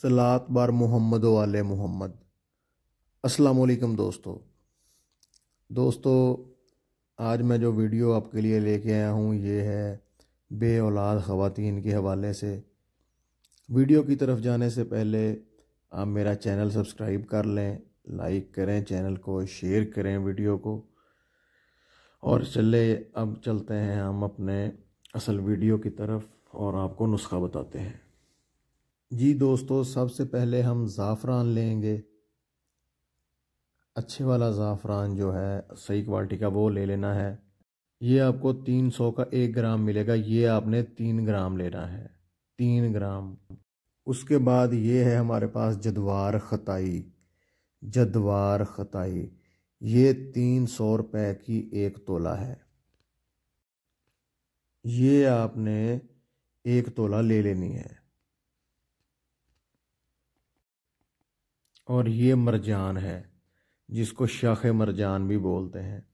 सलात बार मोहम्मद वाले मोहम्मद। अस्सलाम वालेकुम दोस्तों, आज मैं जो वीडियो आपके लिए लेके आया हूँ ये है बे औलाद ख़वातीन के हवाले से। वीडियो की तरफ जाने से पहले आप मेरा चैनल सब्सक्राइब कर लें, लाइक करें चैनल को, शेयर करें वीडियो को। और अब चलते हैं हम अपने असल वीडियो की तरफ और आपको नुस्खा बताते हैं। जी दोस्तों, सबसे पहले हम ज़ाफ़रान लेंगे। अच्छे वाला ज़ाफ़रान जो है सही क्वालिटी का वो ले लेना है। ये आपको 300 का 1 ग्राम मिलेगा। ये आपने 3 ग्राम लेना है, 3 ग्राम। उसके बाद ये है हमारे पास जद्वार ख़ताई। ये 300 रुपये की 1 तोला है। ये आपने 1 तोला ले लेनी है। और ये मरजान है जिसको शाख मरजान भी बोलते हैं।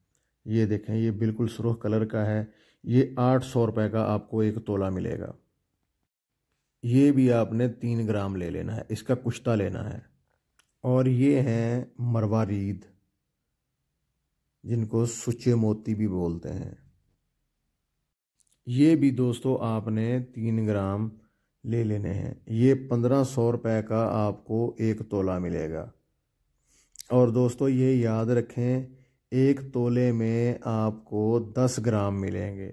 ये देखें, ये बिल्कुल सुर्ख कलर का है। ये 800 रुपये का आपको 1 तोला मिलेगा। ये भी आपने 3 ग्राम ले लेना है, इसका कुश्ता लेना है। और ये हैं मरवारीद, जिनको सुच्चे मोती भी बोलते हैं। ये भी दोस्तों आपने 3 ग्राम ले लेने हैं। ये 1500 रुपये का आपको 1 तोला मिलेगा। और दोस्तों ये याद रखें, 1 तोले में आपको 10 ग्राम मिलेंगे।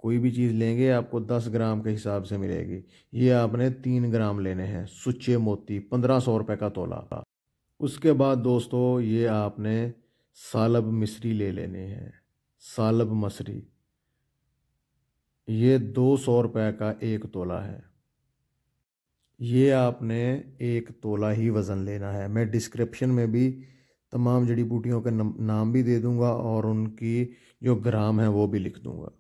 कोई भी चीज़ लेंगे आपको 10 ग्राम के हिसाब से मिलेगी। ये आपने 3 ग्राम लेने हैं सुच्चे मोती, 1500 रुपये का तोला। उसके बाद दोस्तों ये आपने सालब मिस्री ले लेने हैं, सालब मसरी। ये 200 रुपये का 1 तोला है। ये आपने 1 तोला ही वज़न लेना है। मैं डिस्क्रिप्शन में भी तमाम जड़ी बूटियों के नाम भी दे दूंगा और उनकी जो ग्राम है वो भी लिख दूंगा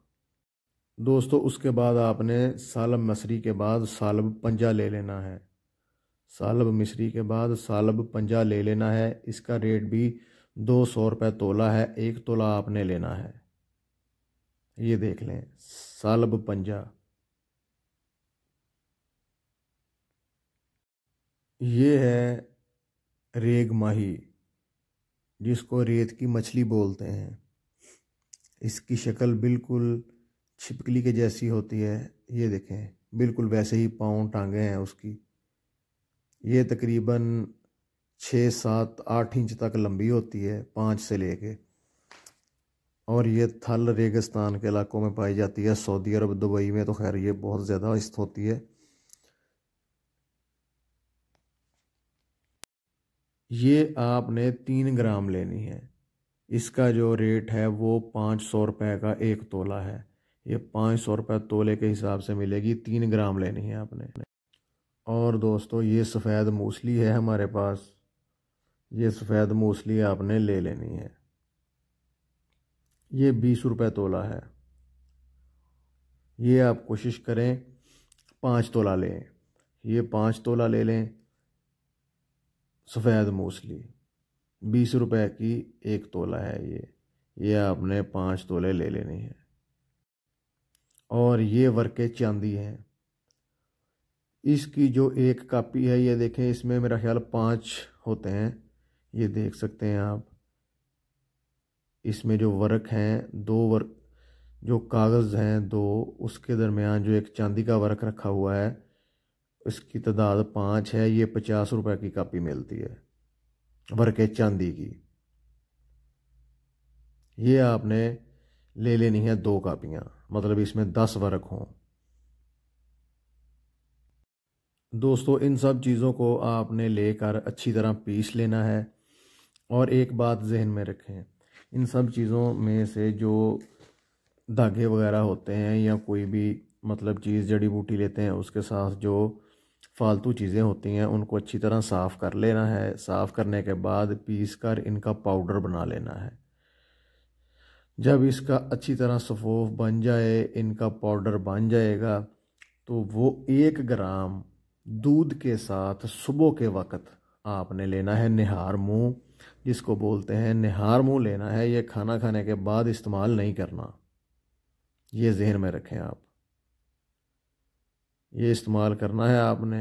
दोस्तों। उसके बाद आपने सालब मसरी के बाद सालब पंजा ले लेना है। सालब मिस्री के बाद सालब पंजा ले लेना है। इसका रेट भी 200 रुपये तोला है। 1 तोला आपने लेना है। ये देख लें, सालब पंजा। ये है रेग माही, जिसको रेत की मछली बोलते हैं। इसकी शक्ल बिल्कुल छिपकली के जैसी होती है। ये देखें, बिल्कुल वैसे ही पाँव टांगे हैं उसकी। ये तकरीबन 6, 7, 8 इंच तक लंबी होती है, 5 से लेके। और ये थल रेगिस्तान के इलाकों में पाई जाती है। सऊदी अरब, दुबई में तो खैर ये बहुत ज़्यादा इस्त होती है। ये आपने 3 ग्राम लेनी है। इसका जो रेट है वो 500 रुपये का 1 तोला है। ये 500 रुपये तोले के हिसाब से मिलेगी। 3 ग्राम लेनी है आपने। और दोस्तों ये सफ़ेद मूसली है हमारे पास। ये सफ़ेद मूसली आपने ले लेनी है। ये 20 रुपये तोला है। ये आप कोशिश करें 5 तोला लें। ये 5 तोला ले लें। सफ़ेद मूसली 20 रुपये की 1 तोला है। ये आपने 5 तोले ले लेनी है। और ये वर्के चांदी हैं। इसकी जो 1 कापी है, ये देखें, इसमें मेरा ख्याल 5 होते हैं। ये देख सकते हैं आप। इसमें जो वर्क हैं, 2 वर्क, जो कागज़ हैं 2, उसके दरमियान जो एक चांदी का वर्क रखा हुआ है, इसकी तादाद 5 है। ये 50 रुपये की कापी मिलती है वर्क चांदी की। ये आपने ले लेनी है 2 कापियाँ, मतलब इसमें 10 वर्क हों। दोस्तों इन सब चीज़ों को आपने लेकर अच्छी तरह पीस लेना है। और एक बात जहन में रखें, इन सब चीज़ों में से जो धागे वगैरह होते हैं या कोई भी मतलब चीज़ जड़ी बूटी लेते हैं, उसके साथ जो फालतू चीज़ें होती हैं उनको अच्छी तरह साफ़ कर लेना है। साफ़ करने के बाद पीस कर इनका पाउडर बना लेना है। जब इसका अच्छी तरह सफ़ोफ बन जाए, इनका पाउडर बन जाएगा, तो वो 1 ग्राम दूध के साथ सुबह के वक़्त आपने लेना है। निहार मुँह जिसको बोलते हैं, निहार मुँह लेना है। ये खाना खाने के बाद इस्तेमाल नहीं करना, ये जहन में रखें आप। ये इस्तेमाल करना है आपने